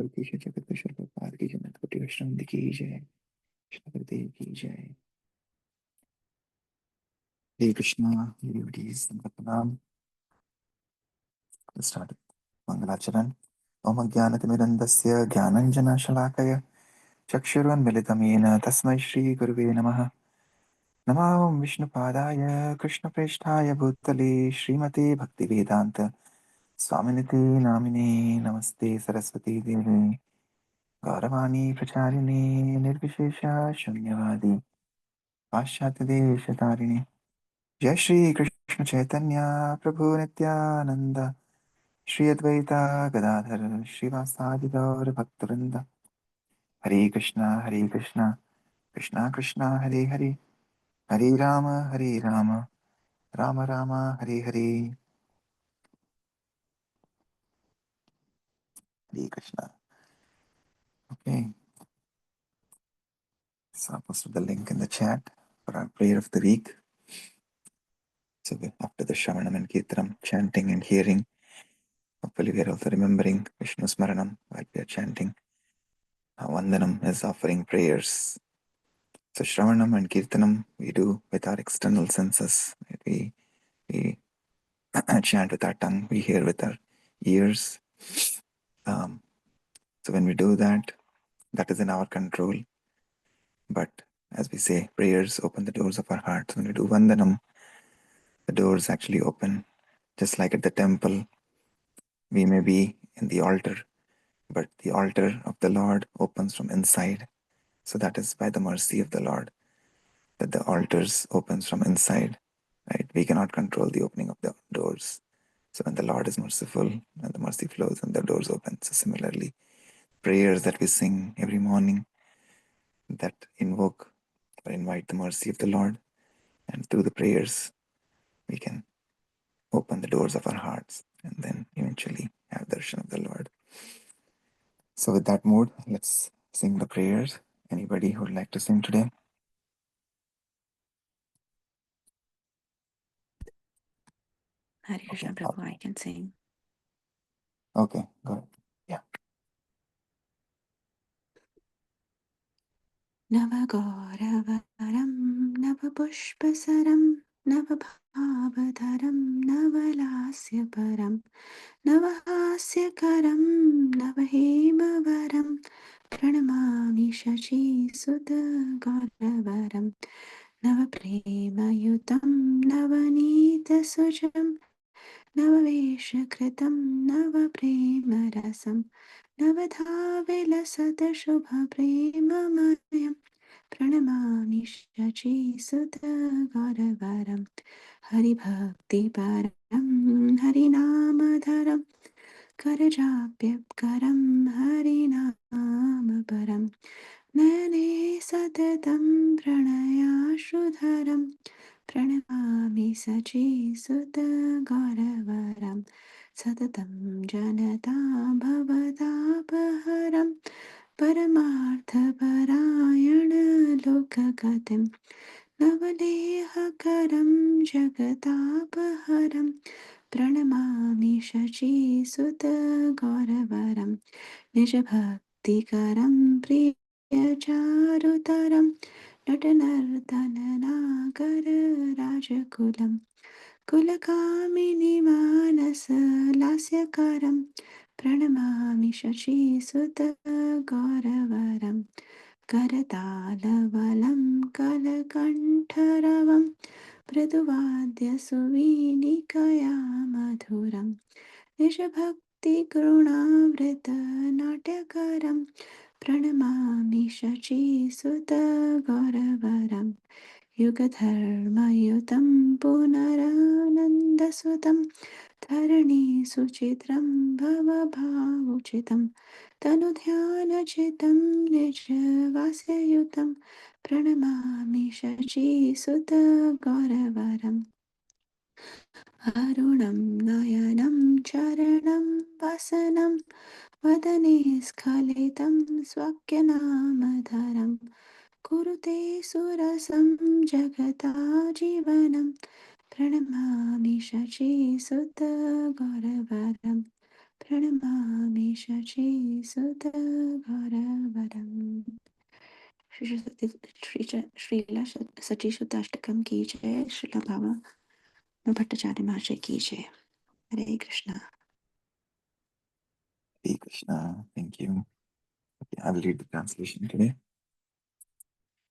की जय, जगदीश्वर प्रभुपाद की जय, कोटि वैष्णव की जय, देव की जय। हरे कृष्णा, हरे हरिस, प्रणाम। स्टार्ट मंगलाचरण। ओम अज्ञानतिमिरन्धस्य ज्ञानञ्जनशलाकया चक्षुरुन्मिलितं येन तस्मै श्रीगुरुवे नमः। नमो विष्णुपादाय कृष्णप्रेष्ठाय भूतले श्रीमते भक्तिवेदान्त स्वामिनिते नामिने नमस्ते सरस्वती देवे गौरवाणी प्रचारिणे निर्विशेष शून्यवादी पाश्चात्यदेशतारिणे। जय श्री कृष्ण चैतन्य प्रभु नित्यानंद श्री अद्वैता गदाधर श्रीवासादि गौर भक्तवृंद। हरे कृष्णा कृष्णा कृष्णा हरे हरे, हरे राम राम राम हरे हरे। हरे Krishna. Okay, so I posted the link in the chat for our prayer of the week. So after the Shravanam and Kirtanam, chanting and hearing, hopefully we are also remembering Vishnu Smaranam while we are chanting. Vandanam is offering prayers. So Shravanam and Kirtanam we do with our external senses. We chant with our tongue, we hear with our ears. So when we do that, that is in our control. But as we say, prayers open the doors of our hearts. When we do Vandanam, the doors actually open. Just like at the temple, we may be in the altar, but the altar of the Lord opens from inside. So that is by the mercy of the Lord that the altars opens from inside, right? We cannot control the opening of the doors. So when the Lord is merciful and the mercy flows and the doors open. So similarly, prayers that we sing every morning that invoke or invite the mercy of the Lord, and through the prayers we can open the doors of our hearts and then eventually have darshan of the Lord. So with that mood, let's sing the prayers. Anybody who would like to sing today? Hare Krishna Prabhu, I can sing. Okay, go ahead. Yeah. नवगौरवरं नवपुष्पसरं नवभावधरं नवलास्यपरं नवहास्यकरं नवहेमवरं प्रणमामि शचीसुतगौरवरं नवप्रेमयुतं नवनीतसुजं नववेशकृतं नवप्रेमरसं नवधाविलसतशुभप्रेममयं प्रणमामि शचीसुतगौरवरं हरिभक्तिपरं हरिनामधरं करजाप्यकरं हरिनामपरं नयने सततं प्रणयाश्रुधरं प्रणमामि शचीसुतगौरवरं सततं जनतां भवतापहरं परमार्थपरायणलोकगतिं नवदेहकरं जगतापहरं प्रणमामि शचीसुतगौरवरं निजभक्तिकरं प्रियचारुतरं नटनर्तननागरराजकुलं कुलकामिनि मानसलास्यकरं प्रणमामि शचीसुतगौरवरं करतालवलं कलकण्ठरवं मृदुवाद्यसुवीनिकया मधुरं निजभक्तिगुणावृतनाट्यकरं प्रणमामि शचीसुतगौरवरं युगधर्मयुतं पुनरानन्दसुतं धरणीसुचित्रं भवभावुचितं तनुध्यानचितं निजवास्ययुतं प्रणमामि शचीसुतगौरवरम् अरुणं नयनं चरणं वसनं वदने स्खलितं स्वक्यनामधरं कुरुते सुरसं जगता जीवनं प्रणमामि शचीसुतगौरवरं प्रणमामि शचीसुत गौरवरम् श्रीला सचीसुताष्टकम की जय। श्रीला बाबा भट्टाचार्य महाशय की जय। हरे Krishna. Hare Krishna. Thank you. Okay, I will read the translation today.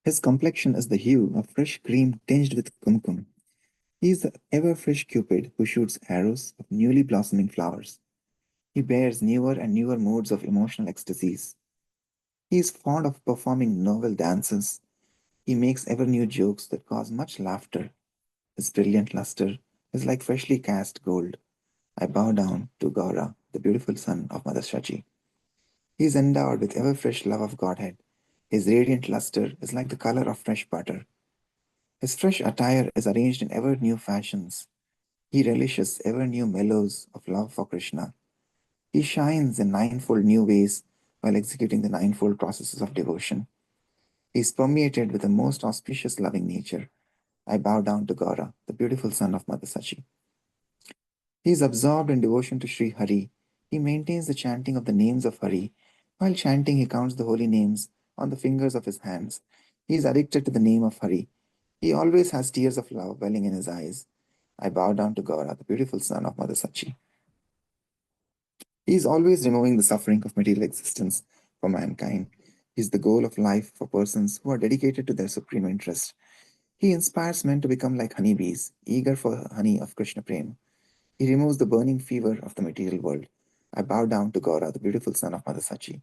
His complexion is the hue of fresh cream tinged with kumkum. He is the ever fresh Cupid who shoots arrows of newly blossoming flowers. He bears newer and newer modes of emotional ecstasies. He is fond of performing novel dances. He makes ever new jokes that cause much laughter. His brilliant luster is like freshly cast gold. I bow down to Gaura, the beautiful son of Mother Shachi. He is endowed with ever fresh love of Godhead. His radiant luster is like the color of fresh butter. His fresh attire is arranged in ever new fashions. He relishes ever new mellows of love for Krishna. He shines in ninefold new ways while executing the ninefold processes of devotion. He is permeated with a most auspicious loving nature. I bow down to Gaura, the beautiful son of Mother Sachi. He is absorbed in devotion to Sri Hari. He maintains the chanting of the names of Hari. While chanting, he counts the holy names on the fingers of his hands. He is addicted to the name of Hari. He always has tears of love welling in his eyes. I bow down to Gaura, the beautiful son of Mother Sachi. He is always removing the suffering of material existence for mankind. He is the goal of life for persons who are dedicated to their supreme interest. He inspires men to become like honeybees, eager for honey of Krishna Prema. He removes the burning fever of the material world. I bow down to Gaura, the beautiful son of Mother Sachi.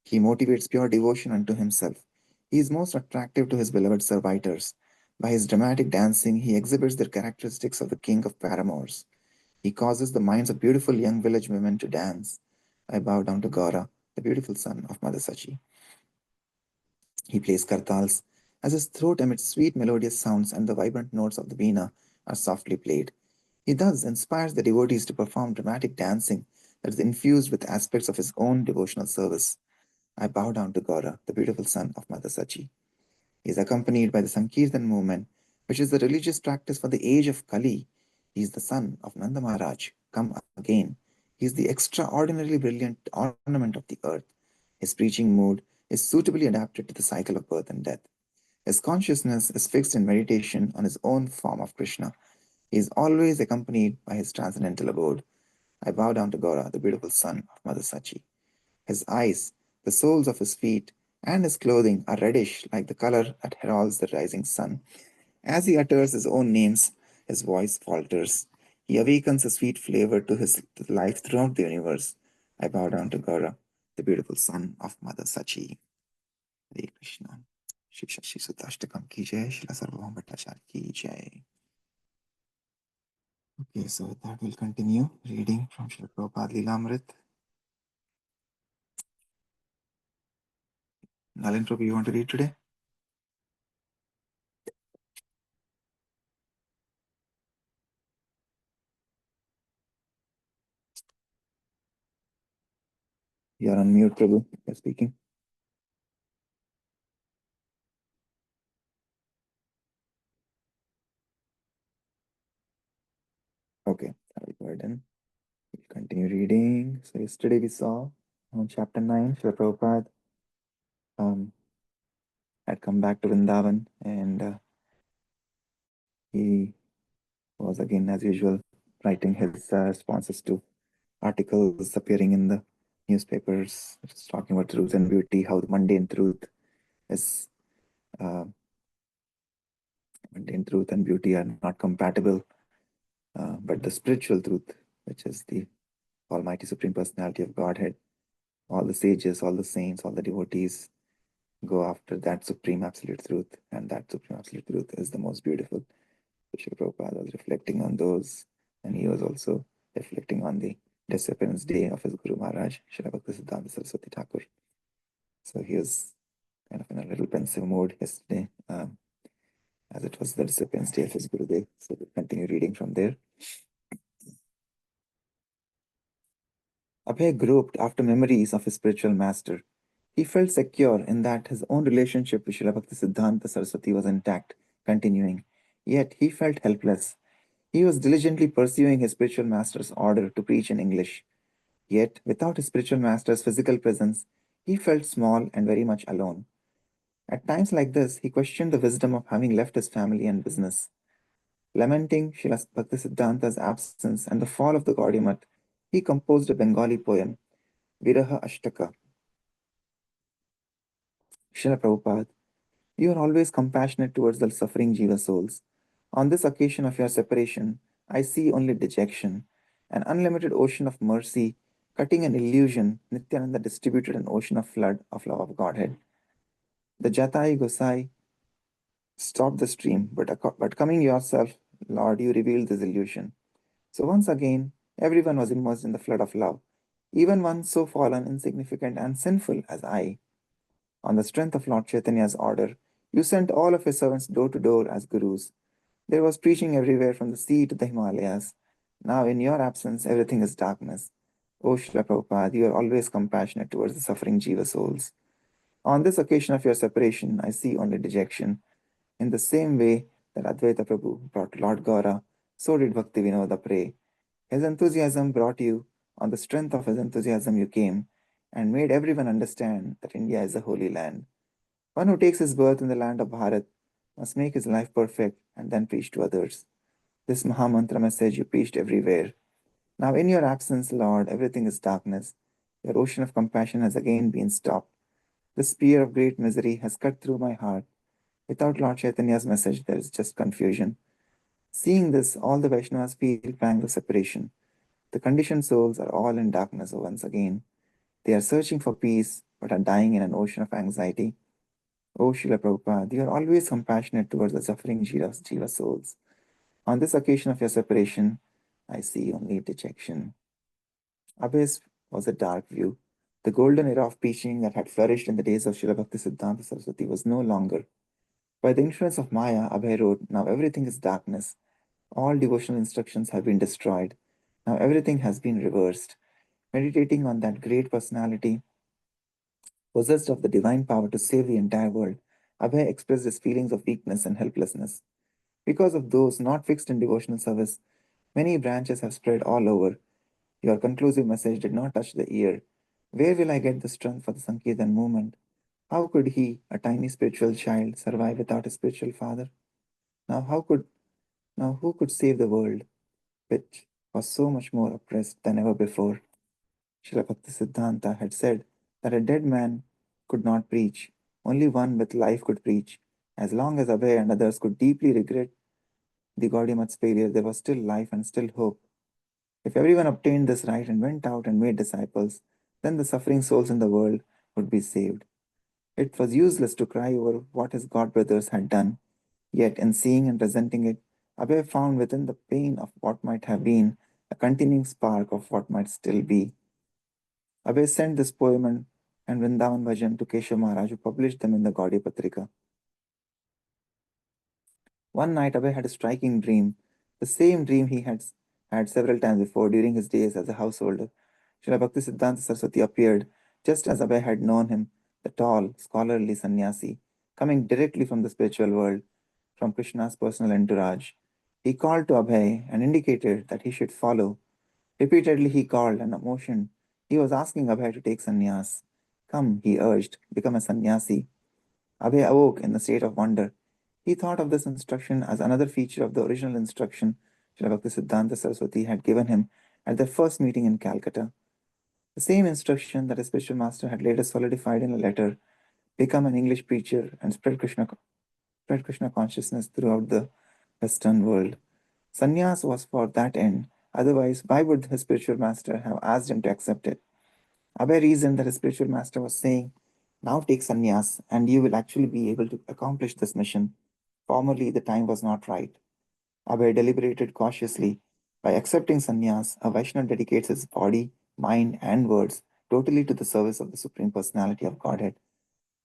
He motivates pure devotion unto himself. He is most attractive to his beloved servitors. By his dramatic dancing, he exhibits the characteristics of the king of paramours. He causes the minds of beautiful young village women to dance. I bow down to Gaura, the beautiful son of Mother Sachi. He plays kartals as his throat emits sweet melodious sounds and the vibrant notes of the veena are softly played. He thus inspires the devotees to perform dramatic dancing that is infused with aspects of his own devotional service. I bow down to Gaura, the beautiful son of Mother Sachi. He is accompanied by the Sankirtan movement, which is the religious practice for the age of Kali. He is the son of Nanda Maharaj, come again. He is the extraordinarily brilliant ornament of the earth. His preaching mood is suitably adapted to the cycle of birth and death. His consciousness is fixed in meditation on his own form of Krishna. He is always accompanied by his transcendental abode. I bow down to Gaura, the beautiful son of Mother Sachi. His eyes, the soles of his feet, and his clothing are reddish like the color that heralds the rising sun. As he utters his own names, his voice falters. He awakens a sweet flavor to his life throughout the universe. I bow down to Gaura, the beautiful son of Mother Sachi. Hare Krishna. Shri Shashi Sutashtakam ki jai, Shri Sarvabhauma Bhattacharya ki jai. Okay, so with that we'll continue reading from Shri Prabhupada Lilamrit. Nalin Prabhu, you want to read today? You are on mute, Prabhu. You're speaking. Okay, I'll go ahead and we'll continue reading. So yesterday we saw on chapter 9, Srila Prabhupada um, had come back to Vrindavan and he was again, as usual, writing his responses to articles appearing in the newspapers, just talking about truth and beauty, how the is mundane truth and beauty are not compatible, but the spiritual truth, which is the Almighty Supreme Personality of Godhead, all the sages, all the saints, all the devotees go after that supreme absolute truth, and that supreme absolute truth is the most beautiful. So Srila Prabhupada was reflecting on those, and he was also reflecting on the disappearance day of his Guru Maharaj, Srila Bhaktisiddhanta Saraswati Thakur. So he was kind of in a little pensive mood yesterday, as it was the disappearance day of his Gurudev. So we'll continue reading from there. Abhay groped after memories of his spiritual master. He felt secure in that his own relationship with Srila Bhaktisiddhanta Saraswati was intact, continuing. Yet he felt helpless. He was diligently pursuing his spiritual master's order to preach in English. Yet, without his spiritual master's physical presence, he felt small and very much alone. At times like this, he questioned the wisdom of having left his family and business. Lamenting Srila Bhaktisiddhanta's absence and the fall of the Gaudiya, he composed a Bengali poem, Viraha Ashtaka. Srila Prabhupada, you are always compassionate towards the suffering Jiva souls. On this occasion of your separation, I see only dejection, an unlimited ocean of mercy, cutting an illusion. Nityananda distributed an ocean of flood of love of Godhead. The Jatai Gosai stopped the stream, but coming yourself, Lord, you revealed this illusion. So once again, everyone was immersed in the flood of love, even one so fallen, insignificant, and sinful as I. On the strength of Lord Chaitanya's order, you sent all of your servants door to door as gurus. There was preaching everywhere from the sea to the Himalayas. Now, in your absence, everything is darkness. O Srila Prabhupada, you are always compassionate towards the suffering Jiva souls. On this occasion of your separation, I see only dejection. In the same way that Advaita Prabhu brought Lord Gaura, so did Bhakti Vinoda pray. His enthusiasm brought you, on the strength of his enthusiasm, you came and made everyone understand that India is a holy land. One who takes his birth in the land of Bharat must make his life perfect and then preach to others. This Mahamantra message you preached everywhere. Now, in your absence, Lord, everything is darkness. Your ocean of compassion has again been stopped. The spear of great misery has cut through my heart. Without Lord Chaitanya's message, there is just confusion. Seeing this, all the Vaishnavas feel pangs of separation. The conditioned souls are all in darkness once again. They are searching for peace, but are dying in an ocean of anxiety. O Srila Prabhupada, you are always compassionate towards the suffering Jiva souls. On this occasion of your separation, I see only dejection. Abyss was a dark view. The golden era of preaching that had flourished in the days of Srila Bhakti Siddhanta Saraswati was no longer. By the influence of Maya, Abhay wrote, now everything is darkness. All devotional instructions have been destroyed. Now everything has been reversed. Meditating on that great personality, possessed of the divine power to save the entire world, Abhay expressed his feelings of weakness and helplessness. Because of those not fixed in devotional service, many branches have spread all over. Your conclusive message did not touch the ear. Where will I get the strength for the Sankirtan movement? How could he, a tiny spiritual child, survive without a spiritual father? Now how could now who could save the world, which was so much more oppressed than ever before? Srila Bhaktisiddhanta had said that a dead man could not preach. Only one with life could preach. As long as Abhay and others could deeply regret the Gaudiya failure, there was still life and still hope. If everyone obtained this right and went out and made disciples, then the suffering souls in the world would be saved. It was useless to cry over what his god brothers had done. Yet, in seeing and resenting it, Abhay found within the pain of what might have been a continuing spark of what might still be. Abhay sent this poem and Vrindavan Bhajan to Keshav Maharaj, who published them in the Gaudiya Patrika. One night, Abhay had a striking dream, the same dream he had had several times before during his days as a householder. Srila Bhakti Siddhanta Saraswati appeared just as Abhay had known him, the tall, scholarly sannyasi, coming directly from the spiritual world, from Krishna's personal entourage. He called to Abhay and indicated that he should follow. Repeatedly he called and motioned. He was asking Abhay to take sannyas. Come, he urged, become a sannyasi. Abhay awoke in a state of wonder. He thought of this instruction as another feature of the original instruction Srila Bhaktisiddhanta Saraswati had given him at their first meeting in Calcutta. The same instruction that his spiritual master had later solidified in a letter, become an English preacher and spread Krishna consciousness throughout the Western world. Sannyas was for that end. Otherwise, why would his spiritual master have asked him to accept it? Abhay reasoned that his spiritual master was saying, now take sannyas and you will actually be able to accomplish this mission. Formerly, the time was not right. Abhay deliberated cautiously. By accepting sannyas, a Vaishnava dedicates his body, mind, and words totally to the service of the Supreme Personality of Godhead,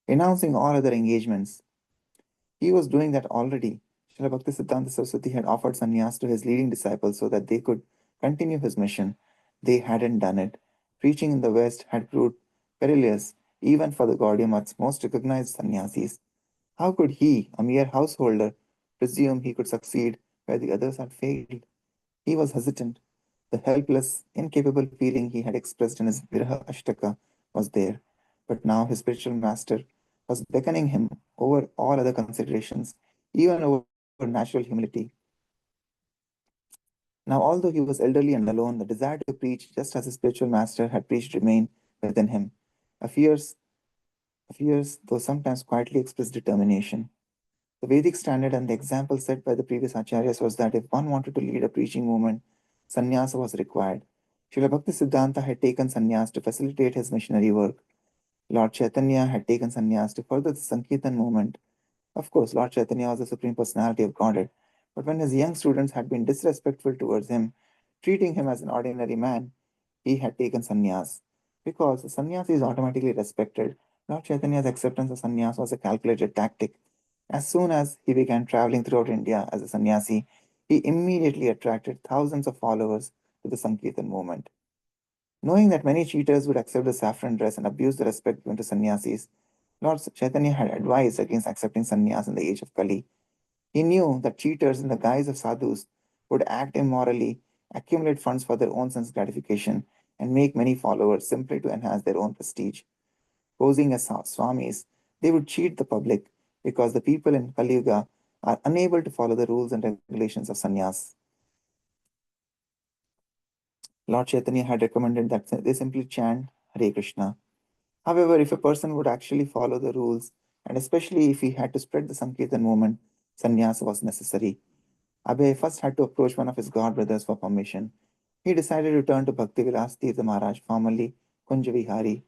renouncing all other engagements. He was doing that already. Srila Bhaktisiddhanta Saraswati had offered sannyas to his leading disciples so that they could continue his mission. They hadn't done it. Preaching in the West had proved perilous even for the Gaudiya Math's most recognized sannyasis. How could he, a mere householder, presume he could succeed where the others had failed? He was hesitant. The helpless, incapable feeling he had expressed in his Viraha Ashtaka was there, but now his spiritual master was beckoning him over all other considerations, even over natural humility. Now, although he was elderly and alone, the desire to preach, just as his spiritual master had preached, remained within him. A fierce, a fierce, though sometimes quietly expressed determination. The Vedic standard and the example set by the previous acharyas was that if one wanted to lead a preaching movement, sannyasa was required. Srila Bhakti Siddhanta had taken sannyas to facilitate his missionary work. Lord Chaitanya had taken sannyas to further the Sankirtan movement. Of course, Lord Chaitanya was the Supreme Personality of Godhead, but when his young students had been disrespectful towards him, treating him as an ordinary man, he had taken sannyas. Because the sannyas is automatically respected, Lord Chaitanya's acceptance of sannyas was a calculated tactic. As soon as he began traveling throughout India as a sannyasi, he immediately attracted thousands of followers to the Sankirtan movement. Knowing that many cheaters would accept the saffron dress and abuse the respect given to sannyasis, Lord Chaitanya had advised against accepting sannyas in the age of Kali. He knew that cheaters in the guise of sadhus would act immorally, accumulate funds for their own sense gratification, and make many followers simply to enhance their own prestige. Posing as swamis, they would cheat the public because the people in Kali Yuga are unable to follow the rules and regulations of sannyas. Lord Chaitanya had recommended that they simply chant Hare Krishna. However, if a person would actually follow the rules, and especially if he had to spread the Sankirtan movement, sannyas was necessary. Abhay first had to approach one of his god brothers for permission. He decided to turn to Bhaktivilas Tirtha Maharaj, formerly Kunjavihari,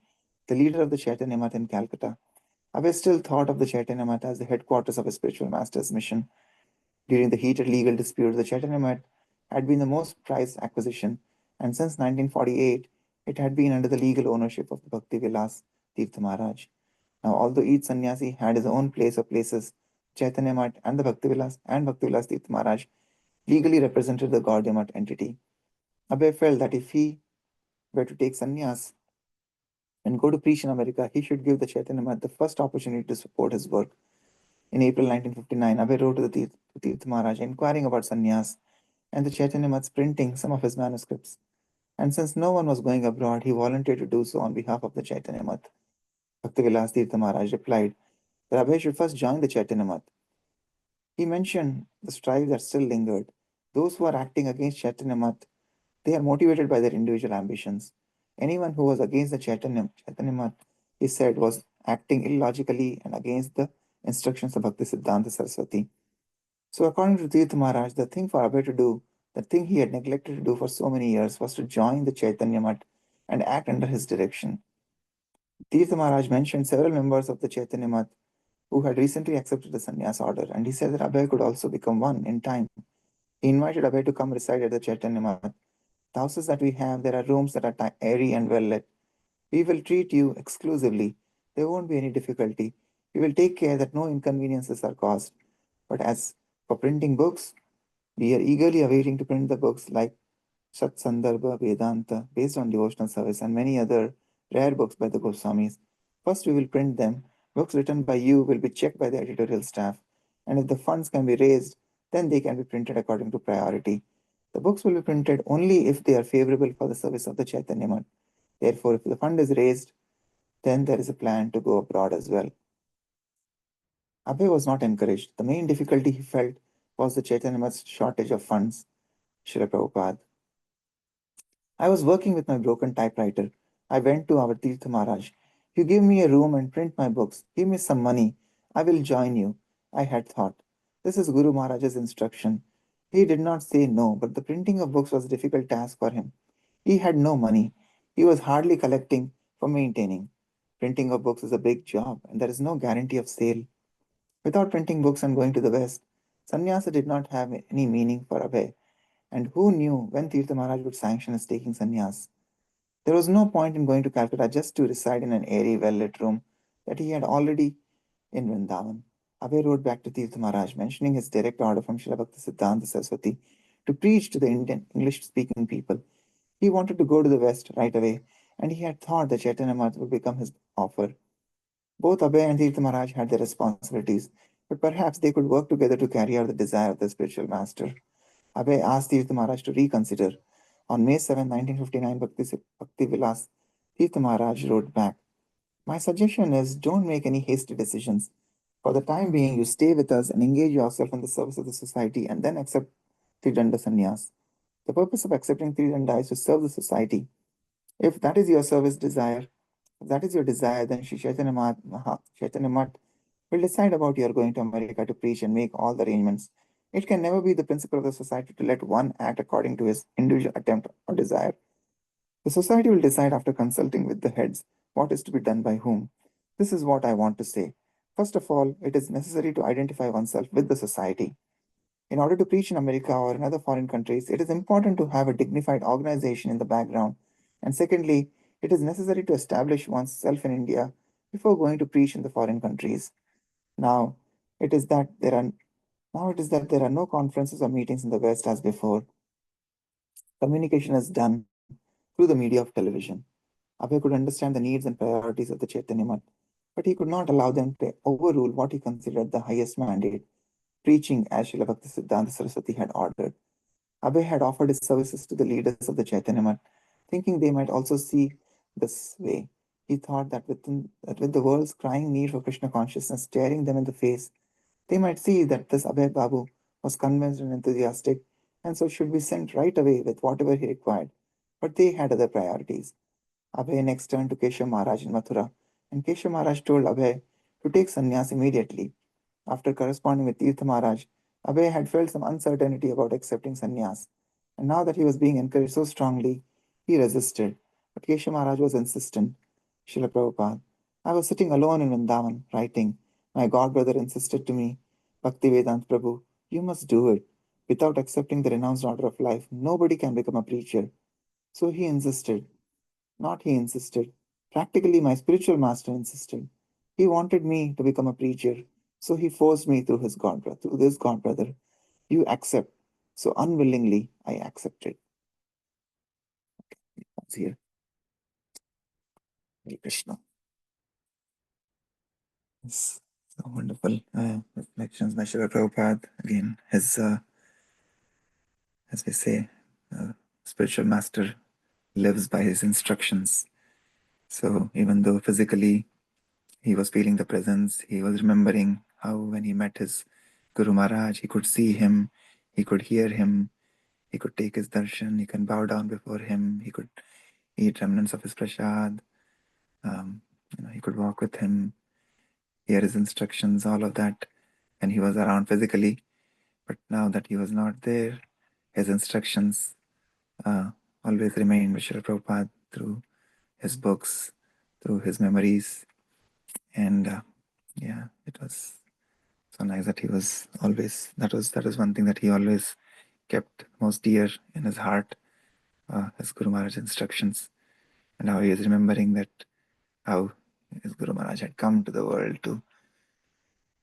the leader of the Chaitanya Math in Calcutta. Abhay still thought of the Chaitanya Math as the headquarters of his spiritual master's mission. During the heated legal dispute, the Chaitanya Math had been the most prized acquisition, and since 1948, it had been under the legal ownership of the Bhaktivilas Tirtha Maharaj. Now, although each sannyasi had his own place or places, Chaitanya Math and the Bhaktivilas Tirtha Maharaj legally represented the Gaudiya entity. Abhay felt that if he were to take sannyas and go to preach in America, he should give the Chaitanya Math the first opportunity to support his work. In April 1959, Abhay wrote to the Tirtha Maharaj inquiring about sannyas and the Chaitanya Math's printing some of his manuscripts. And since no one was going abroad, he volunteered to do so on behalf of the Chaitanya Math. Bhaktivilas Tirtha Maharaj replied that Abhay should first join the Chaitanya Math. He mentioned the strife that still lingered. Those who are acting against Chaitanya Math, they are motivated by their individual ambitions. Anyone who was against the Chaitanya Math, he said, was acting illogically and against the instructions of Bhakti Siddhanta Saraswati. So, according to Tirtha Maharaj, the thing for Abhay to do, the thing he had neglected to do for so many years, was to join the Chaitanya Math and act under his direction. Tirtha Maharaj mentioned several members of the Chaitanya Math who had recently accepted the sannyas order, and he said that Abhay could also become one in time. He invited Abhay to come reside at the Chaitanya Math. The houses that we have, there are rooms that are airy and well lit. We will treat you exclusively. There won't be any difficulty. We will take care that no inconveniences are caused. But as for printing books, we are eagerly awaiting to print the books like Sat Sandarbha Vedanta, based on devotional service, and many other rare books by the Goswamis. First, we will print them. Books written by you will be checked by the editorial staff, and if the funds can be raised, then they can be printed according to priority. The books will be printed only if they are favorable for the service of the Chaitanya Math. Therefore, if the fund is raised, then there is a plan to go abroad as well. Abhay was not encouraged. The main difficulty he felt was the Chaitanya Math's shortage of funds. Srila Prabhupada. I was working with my broken typewriter. I went to our Tirtha Maharaj. You give me a room and print my books. Give me some money. I will join you. I had thought. This is Guru Maharaj's instruction. He did not say no, but the printing of books was a difficult task for him. He had no money. He was hardly collecting for maintaining. Printing of books is a big job, and there is no guarantee of sale. Without printing books and going to the West, sannyasa did not have any meaning for Abhay. And who knew when Tirtha Maharaj would sanction his taking sannyas? There was no point in going to Calcutta just to reside in an airy, well lit room that he had already in Vrindavan. Abhay wrote back to Tirtha Maharaj, mentioning his direct order from Srila Bhakti Siddhanta Saraswati to preach to the Indian English speaking people. He wanted to go to the West right away, and he had thought that Chaitanya Math would become his offer. Both Abhay and Tirtha Maharaj had their responsibilities, but perhaps they could work together to carry out the desire of the spiritual master. Abhay asked Tirtha Maharaj to reconsider. On May 7, 1959, Bhakti Vilas Tirtha Maharaj wrote back, "My suggestion is don't make any hasty decisions. For the time being, you stay with us and engage yourself in the service of the society and then accept Tridanda Sannyas. The purpose of accepting Tridanda is to serve the society. If that is your service desire, if that is your desire, then Sri Chaitanya Math will decide about your going to America to preach and make all the arrangements. It can never be the principle of the society to let one act according to his individual attempt or desire. The society will decide after consulting with the heads what is to be done by whom. This is what I want to say. First of all, it is necessary to identify oneself with the society. In order to preach in America or in other foreign countries, it is important to have a dignified organization in the background. And secondly, it is necessary to establish oneself in India before going to preach in the foreign countries. Now, it is that there are there are no conferences or meetings in the West as before. Communication is done through the media of television. Abhay could understand the needs and priorities of the Chaitanya Math, but he could not allow them to overrule what he considered the highest mandate, preaching as Srila Bhaktisiddhanta Saraswati had ordered. Abhay had offered his services to the leaders of the Chaitanya Math, thinking they might also see this way. He thought that with the world's crying need for Krishna consciousness staring them in the face, they might see that this Abhay Babu was convinced and enthusiastic, and so should be sent right away with whatever he required. But they had other priorities. Abhay next turned to Keshav Maharaj in Mathura, and Keshav Maharaj told Abhay to take sannyas immediately. After corresponding with Tirtha Maharaj, Abhay had felt some uncertainty about accepting sannyas, and now that he was being encouraged so strongly, he resisted. But Keshav Maharaj was insistent. Srila Prabhupada, I was sitting alone in Vrindavan, writing. My godbrother insisted to me, Bhaktivedant Prabhu, you must do it. Without accepting the renounced order of life, nobody can become a preacher. So he insisted. Not he insisted. Practically, my spiritual master insisted. He wanted me to become a preacher, so he forced me through this god brother. You accept. So unwillingly, I accepted. Pause here. Hare Krishna. Yes, so wonderful reflections by Srila Prabhupada. Again, his, as we say, spiritual master lives by his instructions. So even though physically he was feeling the presence, he was remembering how when he met his Guru Maharaj, he could see him, he could hear him, he could take his darshan, he can bow down before him, he could eat remnants of his prasad, he could walk with him, hear his instructions, all of that, and he was around physically. But now that he was not there, his instructions always remained with Srila Prabhupada through his books, through his memories, and yeah, it was so nice that he was always that was one thing that he always kept most dear in his heart, his Guru Maharaj instructions, and how he is remembering that how his Guru Maharaj had come to the world to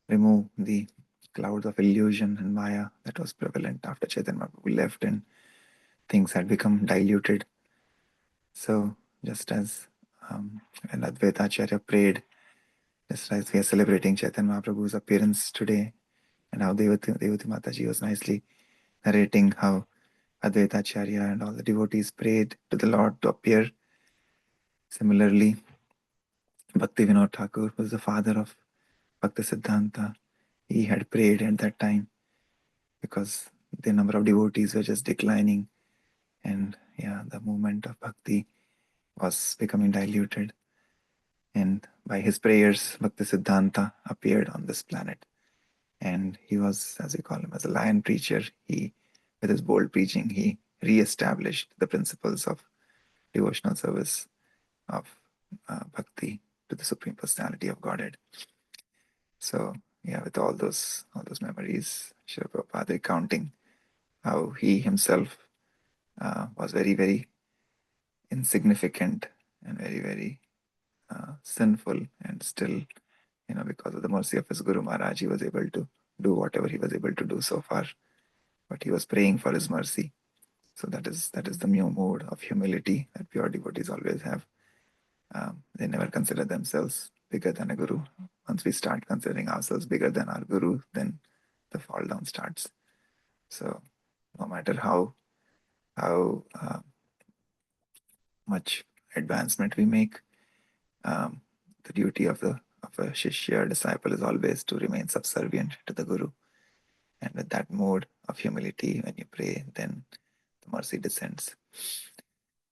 remove the clouds of illusion and Maya that was prevalent after Chaitanya Mahaprabhu left and things had become diluted. So just as when Advaita Acharya prayed, just as we are celebrating Chaitanya Mahaprabhu's appearance today, and how Devati Mataji was nicely narrating how Advaita Acharya and all the devotees prayed to the Lord to appear. Similarly, Bhakti Vinod Thakur was the father of Bhakti Siddhanta. He had prayed at that time because the number of devotees were just declining, and yeah, the movement of bhakti was becoming diluted. And by his prayers, Bhakti Siddhanta appeared on this planet. And he was, as we call him, as a lion preacher. He, with his bold preaching, he re-established the principles of devotional service, of bhakti to the Supreme Personality of Godhead. So yeah, with all those memories, Srila Prabhupada recounting how he himself was very, very insignificant and very, very sinful, and still, because of the mercy of his Guru Maharaj, he was able to do whatever he was able to do so far. But he was praying for his mercy. So that is the new mode of humility that pure devotees always have. They never consider themselves bigger than a guru. Once we start considering ourselves bigger than our guru, then the fall down starts. So no matter how much advancement we make, the duty of a shishya, disciple, is always to remain subservient to the guru. And with that mode of humility, when you pray, then the mercy descends.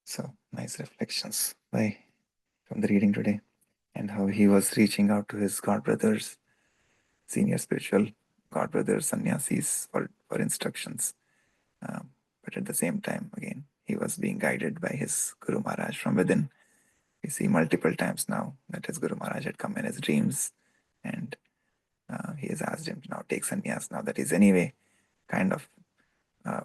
So nice reflections from the reading today, and how he was reaching out to his god brothers, senior spiritual god brothers, sannyasis, for instructions. But at the same time, again, he was being guided by his Guru Maharaj from within. We see multiple times now that his Guru Maharaj had come in his dreams, and he has asked him to now take sannyas, now that he's anyway kind of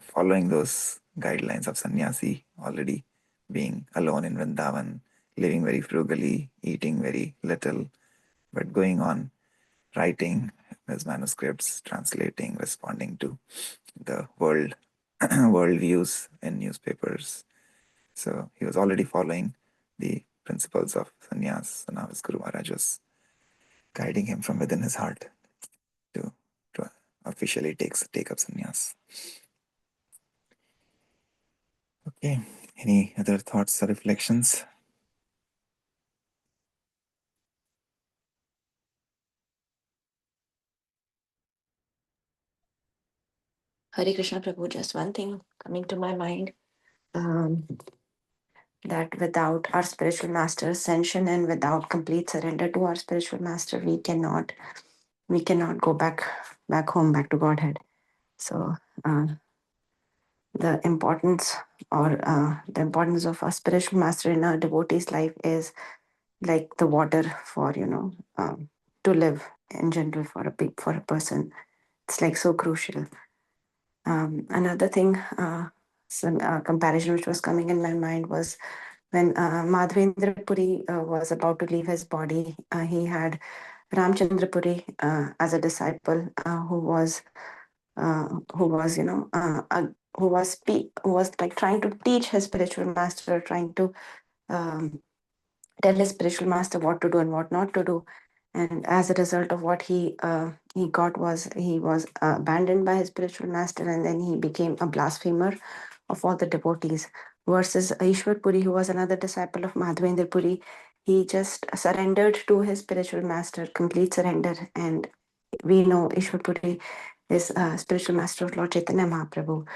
following those guidelines of sannyasi already, being alone in Vrindavan, living very frugally, eating very little, but going on writing his manuscripts, translating, responding to the world views in newspapers. So he was already following the principles of sannyas. So now his Guru Maharaj was guiding him from within his heart to, to officially take up sannyas. Okay, any other thoughts or reflections? Hare Krishna Prabhu, just one thing coming to my mind, um, that without our spiritual master's ascension and without complete surrender to our spiritual master, we cannot go back home, back to Godhead. So the importance the importance of a spiritual master in a devotee's life is like the water for to live in general for a person. It's like so crucial. Another thing, some comparison which was coming in my mind was when Madhavendra Puri was about to leave his body. He had Ramchandra Puri as a disciple who was who was like trying to teach his spiritual master, trying to um, tell his spiritual master what to do and what not to do. And as a result of what he got was he was abandoned by his spiritual master, and then he became a blasphemer of all the devotees. Versus Ishwar Puri, who was another disciple of Madhavendra Puri, he just surrendered to his spiritual master, complete surrender. And we know Ishwar Puri is a spiritual master of Lord Chaitanya Mahaprabhu.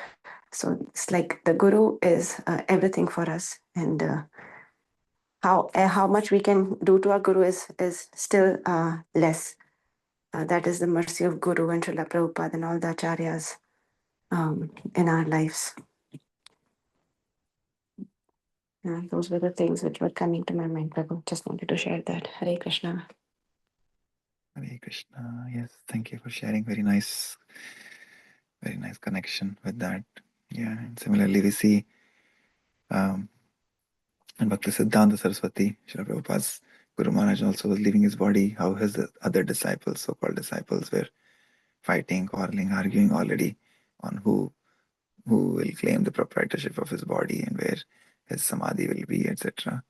So it's like the Guru is everything for us, and how much we can do to our Guru is still less. That is the mercy of Guru and Srila Prabhupada and all the acharyas in our lives. Those were the things which were coming to my mind, Prabhu. Just wanted to share that. Hare Krishna. Hare Krishna. Yes, thank you for sharing. Very nice connection with that. Yeah, and similarly we see and Bhakti Siddhanta Saraswati, Srila Prabhupada's Guru Maharaj also was leaving his body, how his other disciples, so-called disciples, were fighting, quarreling, arguing already on who will claim the proprietorship of his body and where his samadhi will be, etc.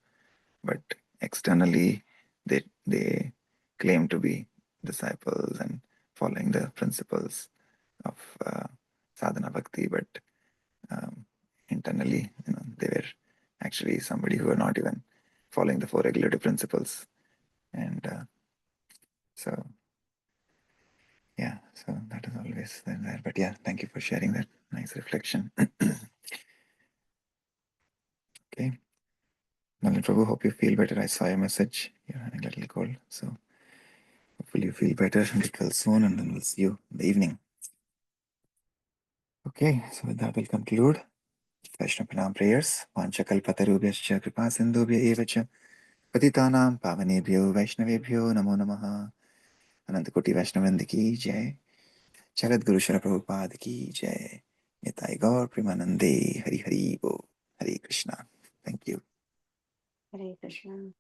But externally, they claim to be disciples and following the principles of sadhana bhakti, but internally, they were actually somebody who were not even following the four regulative principles. And so, yeah, so that is always there. But yeah, thank you for sharing that nice reflection. Okay. Nalan Prabhu, hope you feel better. I saw your message. You're having a little cold. So hopefully you feel better until soon, and then we'll see you in the evening. Okay, so with that, we'll conclude Vaishnava Pranam prayers. Vanchakalpatarubhyascha kripa sindhubhya eva cha patitanam pavanebhyo Vaishnavebhyo namo namaha. Ananta Koti Vaishnavanda ki jai. Jagat Guru Shara Prabhupada ki jai. Nitai Gaur Primanande Hari Hari Bo. Hare Krishna. Thank you. Hare Krishna.